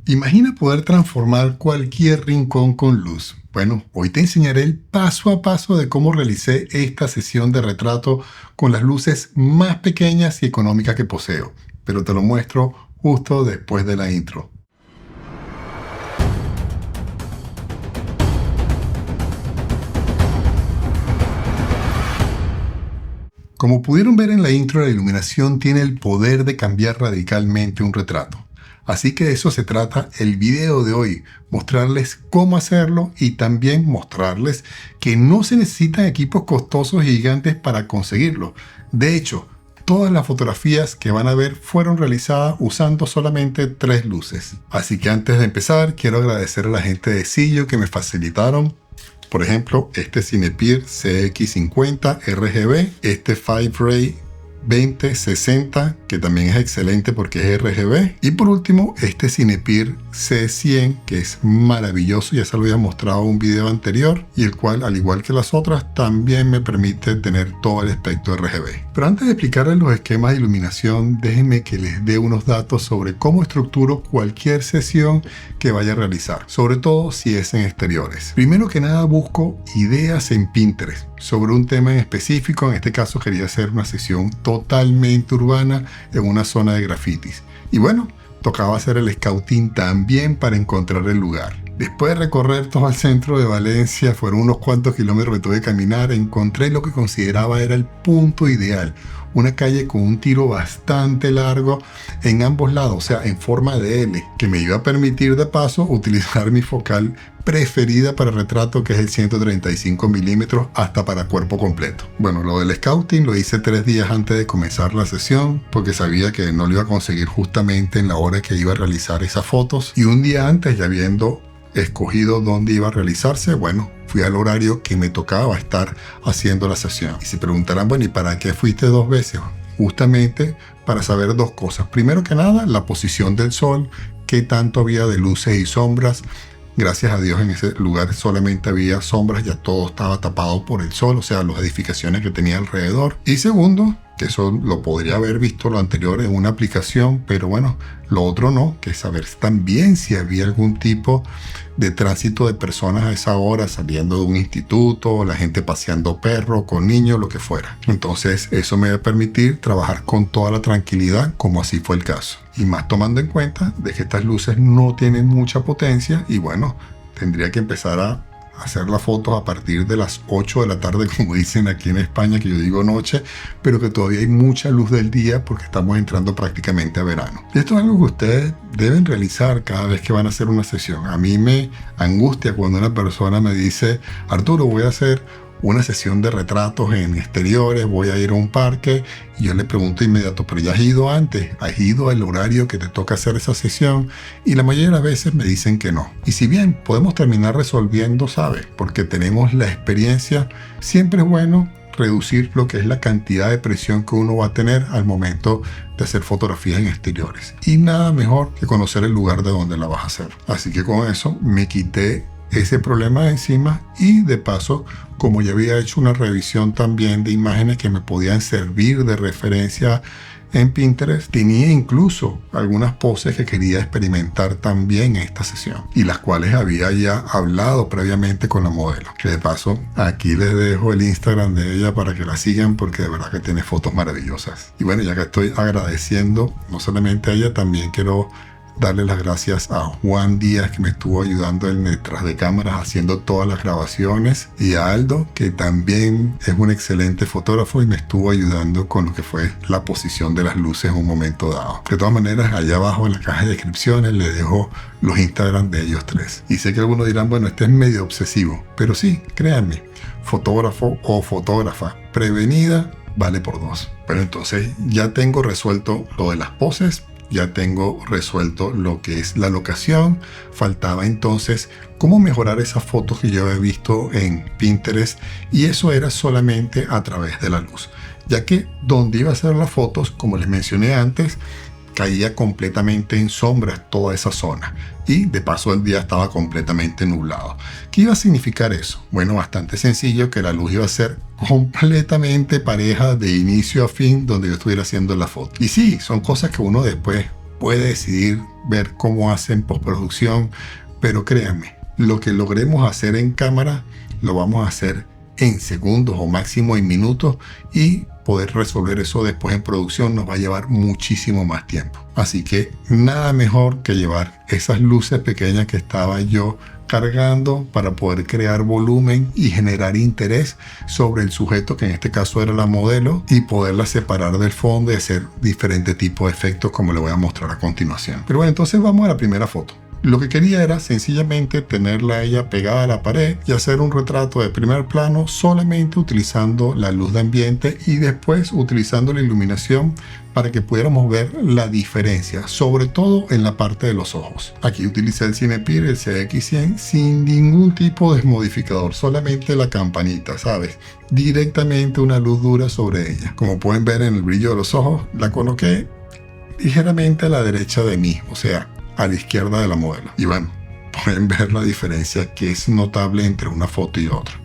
Imagina poder transformar cualquier rincón con luz. Bueno, hoy te enseñaré el paso a paso de cómo realicé esta sesión de retrato con las luces más pequeñas y económicas que poseo, pero te lo muestro justo después de la intro. Como pudieron ver en la intro, la iluminación tiene el poder de cambiar radicalmente un retrato. Así que de eso se trata el video de hoy, mostrarles cómo hacerlo y también mostrarles que no se necesitan equipos costosos y gigantes para conseguirlo. De hecho, todas las fotografías que van a ver fueron realizadas usando solamente 3 luces. Así que antes de empezar, quiero agradecer a la gente de Sillo que me facilitaron, por ejemplo, este Cinepeer CX50 RGB, este 5-Ray 2060, que también es excelente porque es RGB. Y por último, este Cinepeer C100, que es maravilloso, ya se lo había mostrado en un video anterior, y el cual, al igual que las otras, también me permite tener todo el espectro RGB. Pero antes de explicarles los esquemas de iluminación, déjenme que les dé unos datos sobre cómo estructuro cualquier sesión que vaya a realizar, sobre todo si es en exteriores. Primero que nada, busco ideas en Pinterest sobre un tema en específico. En este caso quería hacer una sesión totalmente urbana en una zona de grafitis. Y bueno, tocaba hacer el scouting también para encontrar el lugar. Después de recorrer todo el centro de Valencia, fueron unos cuantos kilómetros que tuve que caminar, encontré lo que consideraba era el punto ideal. Una calle con un tiro bastante largo en ambos lados, o sea, en forma de L, que me iba a permitir de paso utilizar mi focal preferida para retrato, que es el 135 milímetros hasta para cuerpo completo. Bueno, lo del scouting lo hice 3 días antes de comenzar la sesión, porque sabía que no lo iba a conseguir justamente en la hora que iba a realizar esas fotos. Y un día antes, ya viendo escogido dónde iba a realizarse, bueno, fui al horario que me tocaba estar haciendo la sesión. Y se preguntarán, bueno, ¿y para qué fuiste 2 veces? Justamente para saber 2 cosas. Primero que nada, la posición del sol, qué tanto había de luces y sombras. Gracias a Dios en ese lugar solamente había sombras, ya todo estaba tapado por el sol, o sea, las edificaciones que tenía alrededor. Y segundo, que eso lo podría haber visto lo anterior en una aplicación, pero bueno, lo otro no, que es saber también si había algún tipo de tránsito de personas a esa hora, saliendo de un instituto, la gente paseando perros, con niños, lo que fuera. Entonces eso me va a permitir trabajar con toda la tranquilidad, como así fue el caso. Y más tomando en cuenta de que estas luces no tienen mucha potencia y bueno, tendría que empezar a hacer las fotos a partir de las 8 de la tarde, como dicen aquí en España, que yo digo noche, pero que todavía hay mucha luz del día porque estamos entrando prácticamente a verano. Y esto es algo que ustedes deben realizar cada vez que van a hacer una sesión. A mí me angustia cuando una persona me dice, Arturo, voy a hacer una sesión de retratos en exteriores, voy a ir a un parque, y yo le pregunto inmediato, pero ya has ido antes, has ido al horario que te toca hacer esa sesión, y la mayoría de las veces me dicen que no. Y si bien podemos terminar resolviendo, ¿sabes? Porque tenemos la experiencia, siempre es bueno reducir lo que es la cantidad de presión que uno va a tener al momento de hacer fotografías en exteriores. Y nada mejor que conocer el lugar de donde la vas a hacer. Así que con eso me quité ese problema de encima y de paso, como ya había hecho una revisión también de imágenes que me podían servir de referencia en Pinterest, tenía incluso algunas poses que quería experimentar también en esta sesión y las cuales había ya hablado previamente con la modelo, que de paso aquí les dejo el Instagram de ella para que la sigan porque de verdad que tiene fotos maravillosas. Y bueno, ya que estoy agradeciendo no solamente a ella, también quiero darle las gracias a Juan Díaz, que me estuvo ayudando en detrás de cámaras haciendo todas las grabaciones, y a Aldo, que también es un excelente fotógrafo y me estuvo ayudando con lo que fue la posición de las luces en un momento dado. De todas maneras, allá abajo en la caja de descripciones les dejo los Instagram de ellos 3. Y sé que algunos dirán, bueno, este es medio obsesivo, pero sí, créanme, fotógrafo o fotógrafa prevenida vale por 2. Pero entonces ya tengo resuelto lo de las poses, ya tengo resuelto lo que es la locación. Faltaba entonces cómo mejorar esas fotos que yo había visto en Pinterest, y eso era solamente a través de la luz, ya que donde iba a hacer las fotos, como les mencioné antes, caía completamente en sombras toda esa zona y de paso el día estaba completamente nublado. ¿Qué iba a significar eso? Bueno, bastante sencillo, que la luz iba a ser completamente pareja de inicio a fin donde yo estuviera haciendo la foto. Y sí, son cosas que uno después puede decidir ver cómo hace en postproducción, pero créanme, lo que logremos hacer en cámara lo vamos a hacer en segundos o máximo en minutos, y poder resolver eso después en producción nos va a llevar muchísimo más tiempo. Así que nada mejor que llevar esas luces pequeñas que estaba yo cargando para poder crear volumen y generar interés sobre el sujeto, que en este caso era la modelo, y poderla separar del fondo y hacer diferentes tipos de efectos como le voy a mostrar a continuación. Pero bueno, entonces vamos a la primera foto. Lo que quería era sencillamente tenerla a ella pegada a la pared y hacer un retrato de primer plano solamente utilizando la luz de ambiente y después utilizando la iluminación para que pudiéramos ver la diferencia, sobre todo en la parte de los ojos. Aquí utilicé el Cinepeer, el CX100, sin ningún tipo de modificador, solamente la campanita, ¿sabes? Directamente una luz dura sobre ella. Como pueden ver en el brillo de los ojos, la coloqué ligeramente a la derecha de mí, o sea, a la izquierda de la modelo. Y bueno, pueden ver la diferencia que es notable entre una foto y otra.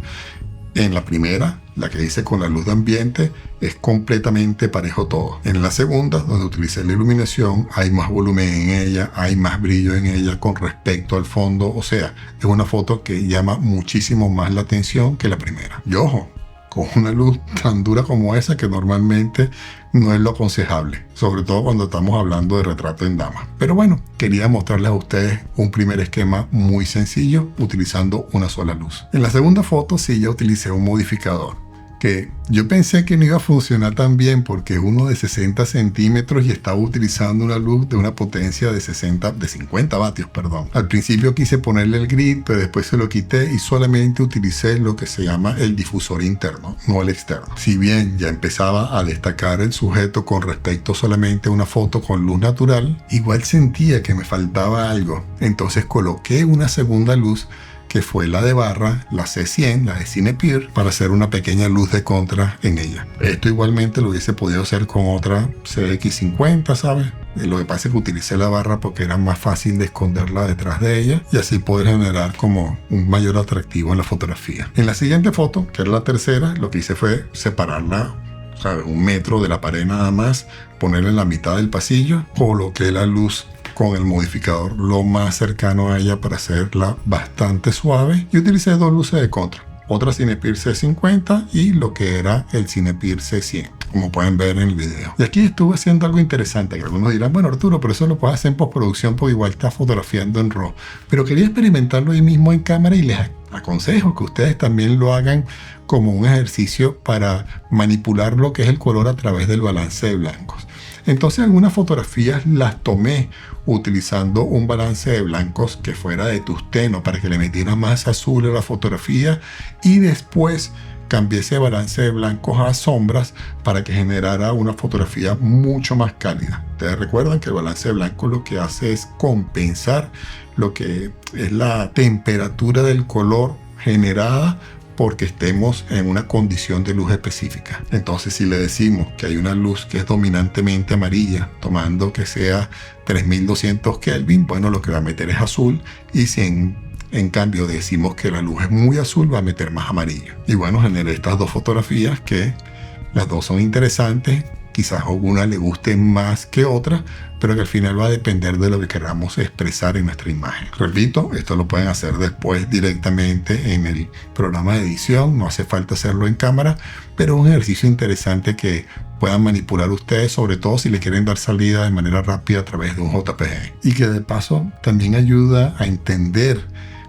En la primera, la que hice con la luz de ambiente, es completamente parejo todo. En la segunda, donde utilicé la iluminación, hay más volumen en ella, hay más brillo en ella con respecto al fondo. O sea, es una foto que llama muchísimo más la atención que la primera. Y ojo, con una luz tan dura como esa, que normalmente no es lo aconsejable, sobre todo cuando estamos hablando de retrato en dama. Pero bueno, quería mostrarles a ustedes un primer esquema muy sencillo utilizando una sola luz. En la segunda foto sí ya utilicé un modificador que yo pensé que no iba a funcionar tan bien, porque es uno de 60 centímetros y estaba utilizando una luz de una potencia de 50 vatios, perdón. Al principio quise ponerle el grid, pero después se lo quité y solamente utilicé lo que se llama el difusor interno, no el externo. Si bien ya empezaba a destacar el sujeto con respecto solamente a una foto con luz natural, igual sentía que me faltaba algo. Entonces coloqué una segunda luz, que fue la de barra, la C100, la de Cinepeer, para hacer una pequeña luz de contra en ella. Esto igualmente lo hubiese podido hacer con otra CX50, ¿sabes? Lo que pasa es que utilicé la barra porque era más fácil de esconderla detrás de ella y así poder generar como un mayor atractivo en la fotografía. En la siguiente foto, que era la tercera, lo que hice fue separarla, ¿sabes? 1 metro de la pared nada más, ponerla en la mitad del pasillo, coloqué la luz con el modificador lo más cercano a ella para hacerla bastante suave, y utilicé 2 luces de contra, otra Cinepeer C50 y lo que era el Cinepeer C100, como pueden ver en el video. Y aquí estuve haciendo algo interesante, que algunos dirán, bueno Arturo, pero eso lo puedes hacer en postproducción porque igual estás fotografiando en RAW, pero quería experimentarlo ahí mismo en cámara y les aconsejo que ustedes también lo hagan como un ejercicio para manipular lo que es el color a través del balance de blancos. Entonces algunas fotografías las tomé utilizando un balance de blancos que fuera de tusteno para que le metiera más azul a la fotografía, y después cambié ese balance de blancos a sombras para que generara una fotografía mucho más cálida. Ustedes recuerdan que el balance de blancos lo que hace es compensar lo que es la temperatura del color generada porque estemos en una condición de luz específica. Entonces, si le decimos que hay una luz que es dominantemente amarilla, tomando que sea 3200 Kelvin, bueno, lo que va a meter es azul, y si en cambio decimos que la luz es muy azul, va a meter más amarillo. Y bueno, generé estas 2 fotografías que las 2 son interesantes. Quizás alguna le guste más que otra, pero que al final va a depender de lo que queramos expresar en nuestra imagen. Repito, esto lo pueden hacer después directamente en el programa de edición, no hace falta hacerlo en cámara, pero es un ejercicio interesante que puedan manipular ustedes, sobre todo si le quieren dar salida de manera rápida a través de un JPG. Y que de paso también ayuda a entender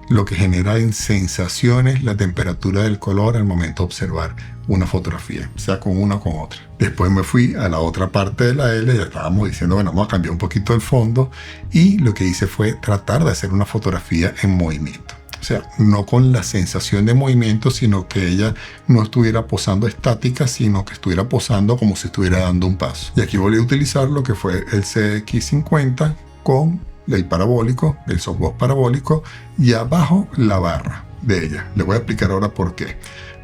lo que genera en sensaciones la temperatura del color al momento de observar una fotografía, sea con una o con otra. Después me fui a la otra parte de la L, ya estábamos diciendo, bueno, vamos a cambiar un poquito el fondo, y lo que hice fue tratar de hacer una fotografía en movimiento. O sea, no con la sensación de movimiento, sino que ella no estuviera posando estática, sino que estuviera posando como si estuviera dando un paso. Y aquí volví a utilizar lo que fue el CX50 con el parabólico, el softbox parabólico, y abajo la barra de ella. Les voy a explicar ahora por qué.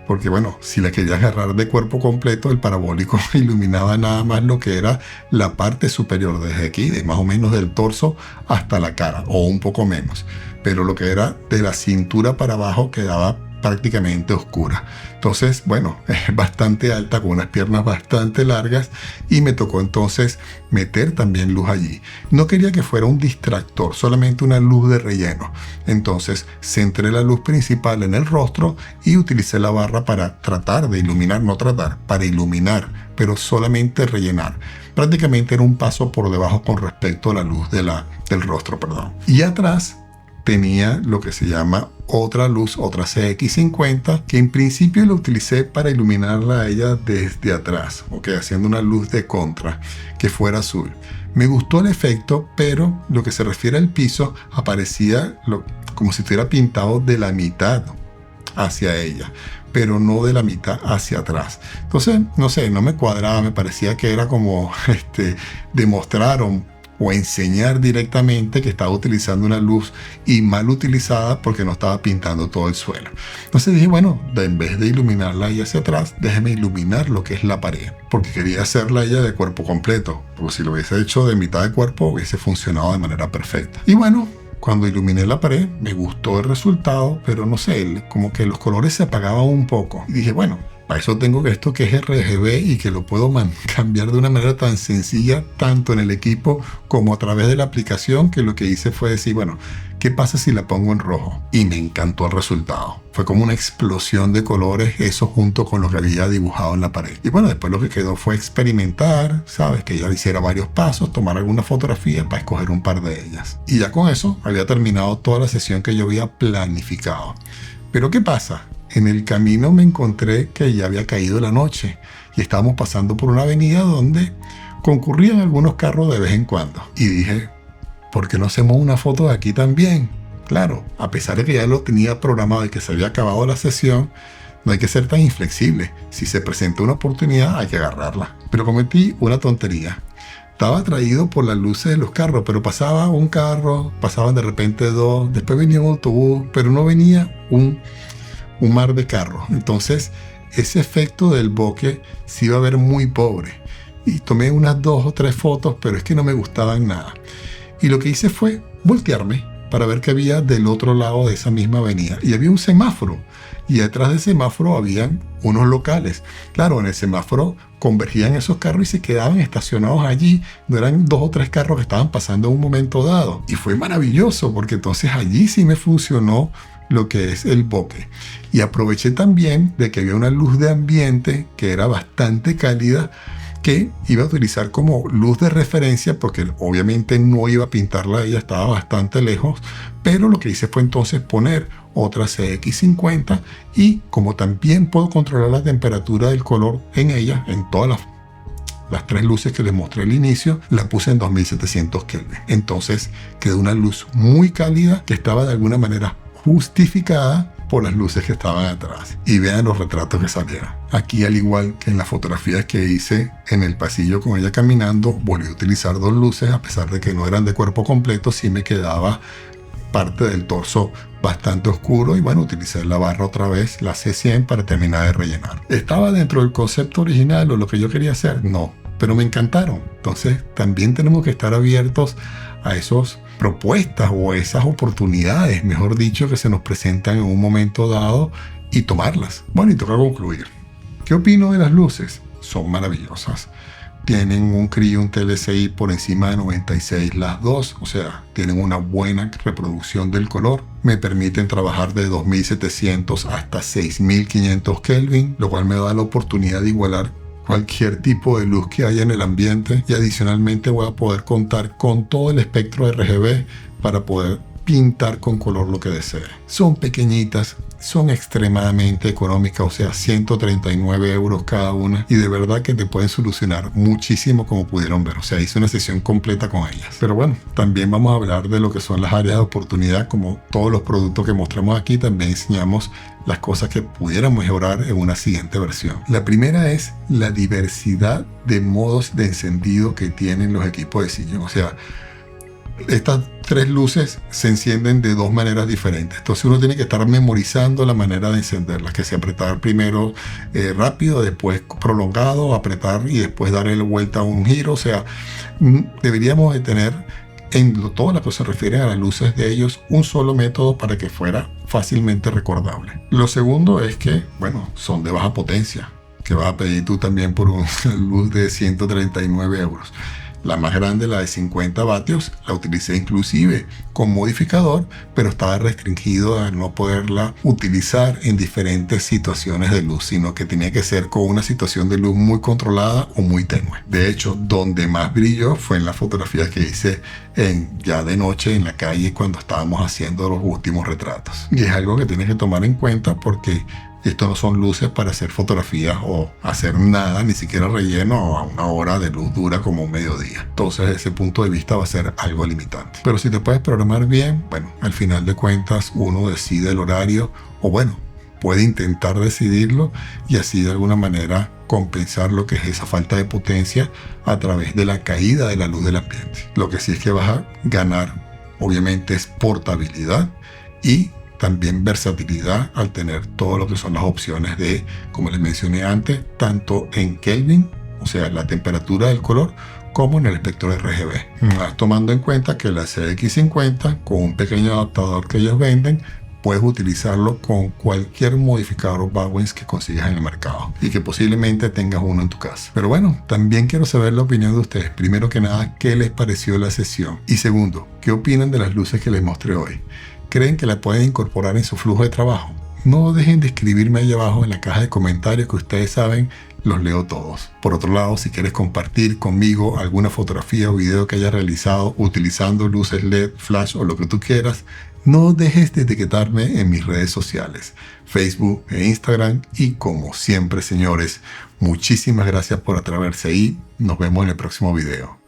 Porque bueno, si la quería agarrar de cuerpo completo, el parabólico iluminaba nada más lo que era la parte superior, desde aquí, de más o menos del torso hasta la cara, o un poco menos. Pero lo que era de la cintura para abajo quedaba prácticamente oscura. Entonces, bueno, es bastante alta, con unas piernas bastante largas, y me tocó entonces meter también luz allí. No quería que fuera un distractor, solamente una luz de relleno. Entonces centré la luz principal en el rostro y utilicé la barra para tratar de iluminar, para iluminar, pero solamente rellenar. Prácticamente era un paso por debajo con respecto a la luz del rostro, perdón. Y atrás tenía lo que se llama otra luz, otra CX50, que en principio la utilicé para iluminarla a ella desde atrás, haciendo una luz de contra que fuera azul. Me gustó el efecto, pero lo que se refiere al piso aparecía como si estuviera pintado de la mitad hacia ella, pero no de la mitad hacia atrás. Entonces, no sé, no me cuadraba, me parecía que era como demostraron o enseñar directamente que estaba utilizando una luz y mal utilizada porque no estaba pintando todo el suelo. Entonces dije, bueno, en vez de iluminarla ahí hacia atrás, déjeme iluminar lo que es la pared, porque quería hacerla ella de cuerpo completo, porque si lo hubiese hecho de mitad de cuerpo hubiese funcionado de manera perfecta. Y bueno, cuando iluminé la pared me gustó el resultado, pero no sé, como que los colores se apagaban un poco. Y dije, bueno, para eso tengo esto que es RGB y que lo puedo cambiar de una manera tan sencilla, tanto en el equipo como a través de la aplicación, que lo que hice fue decir, bueno, ¿qué pasa si la pongo en rojo? Y me encantó el resultado. Fue como una explosión de colores, eso junto con lo que había dibujado en la pared. Y bueno, después lo que quedó fue experimentar, ¿sabes? Que ella hiciera varios pasos, tomar alguna fotografía para escoger un par de ellas. Y ya con eso había terminado toda la sesión que yo había planificado. Pero ¿qué pasa? En el camino me encontré que ya había caído la noche y estábamos pasando por una avenida donde concurrían algunos carros de vez en cuando. Y dije, ¿por qué no hacemos una foto de aquí también? Claro, a pesar de que ya lo tenía programado y que se había acabado la sesión, no hay que ser tan inflexible. Si se presenta una oportunidad, hay que agarrarla. Pero cometí una tontería. Estaba atraído por las luces de los carros, pero pasaba un carro, pasaban de repente dos, después venía un autobús, pero no venía un mar de carros. Entonces ese efecto del bokeh se iba a ver muy pobre, y tomé unas 2 o 3 fotos, pero es que no me gustaban nada. Y lo que hice fue voltearme para ver qué había del otro lado de esa misma avenida, y había un semáforo, y detrás del semáforo habían unos locales. Claro, en el semáforo convergían esos carros y se quedaban estacionados allí. No eran 2 o 3 carros que estaban pasando en un momento dado, y fue maravilloso porque entonces allí sí me funcionó lo que es el bokeh. Y aproveché también de que había una luz de ambiente que era bastante cálida, que iba a utilizar como luz de referencia, porque obviamente no iba a pintarla, ella estaba bastante lejos, pero lo que hice fue entonces poner otra CX50, y como también puedo controlar la temperatura del color en ella, en todas las 3 luces que les mostré al inicio, la puse en 2700 Kelvin. Entonces quedó una luz muy cálida que estaba de alguna manera justificada por las luces que estaban atrás. Y vean los retratos que salieron. Aquí, al igual que en las fotografías que hice en el pasillo con ella caminando, volví a utilizar 2 luces, a pesar de que no eran de cuerpo completo, sí me quedaba parte del torso bastante oscuro, y bueno, utilicé la barra otra vez, la C100, para terminar de rellenar. ¿Estaba dentro del concepto original o lo que yo quería hacer? No, pero me encantaron. Entonces también tenemos que estar abiertos a esas propuestas o esas oportunidades, mejor dicho, que se nos presentan en un momento dado, y tomarlas. Bueno, y toca concluir. ¿Qué opino de las luces? Son maravillosas. Tienen un CRI y un TLCI por encima de 96 las dos, o sea, tienen una buena reproducción del color. Me permiten trabajar de 2700 hasta 6500 Kelvin, lo cual me da la oportunidad de igualar cualquier tipo de luz que haya en el ambiente, y adicionalmente voy a poder contar con todo el espectro de RGB para poder pintar con color lo que desee. Son pequeñitas, son extremadamente económicas, o sea, 139 euros cada una, y de verdad que te pueden solucionar muchísimo, como pudieron ver. O sea, hice una sesión completa con ellas. Pero bueno, también vamos a hablar de lo que son las áreas de oportunidad. Como todos los productos que mostramos aquí, también enseñamos las cosas que pudieran mejorar en una siguiente versión. La primera es la diversidad de modos de encendido que tienen los equipos de sillón. O sea, estas 3 luces se encienden de 2 maneras diferentes. Entonces uno tiene que estar memorizando la manera de encenderlas, que se apretar primero rápido, después prolongado, apretar y después darle vuelta a un giro. O sea, deberíamos de tener todo lo que se refiere a las luces de ellos, un solo método para que fuera fácilmente recordable. Lo segundo es que, bueno, son de baja potencia, que vas a pedir tú también por una luz de 139 euros. La más grande, la de 50 vatios, la utilicé inclusive con modificador, pero estaba restringido a no poderla utilizar en diferentes situaciones de luz, sino que tenía que ser con una situación de luz muy controlada o muy tenue. De hecho, donde más brilló fue en las fotografías que hice ya de noche en la calle cuando estábamos haciendo los últimos retratos. Y es algo que tienes que tomar en cuenta porque esto no son luces para hacer fotografías o hacer nada, ni siquiera relleno a una hora de luz dura como un mediodía. Entonces, desde ese punto de vista va a ser algo limitante. Pero si te puedes programar bien, bueno, al final de cuentas uno decide el horario o bueno, puede intentar decidirlo y así de alguna manera compensar lo que es esa falta de potencia a través de la caída de la luz del ambiente. Lo que sí es que vas a ganar, obviamente, es portabilidad y también versatilidad al tener todo lo que son las opciones de, como les mencioné antes, tanto en Kelvin, o sea, la temperatura del color, como en el espectro RGB. Tomando en cuenta que la CX50, con un pequeño adaptador que ellos venden, puedes utilizarlo con cualquier modificador Bowens que consigas en el mercado y que posiblemente tengas uno en tu casa. Pero bueno, también quiero saber la opinión de ustedes. Primero que nada, ¿qué les pareció la sesión? Y segundo, ¿qué opinan de las luces que les mostré hoy? ¿Creen que la pueden incorporar en su flujo de trabajo? No dejen de escribirme ahí abajo en la caja de comentarios, que ustedes saben, los leo todos. Por otro lado, si quieres compartir conmigo alguna fotografía o video que hayas realizado utilizando luces LED, flash o lo que tú quieras, no dejes de etiquetarme en mis redes sociales, Facebook e Instagram. Y como siempre, señores, muchísimas gracias por atreverse ahí. Nos vemos en el próximo video.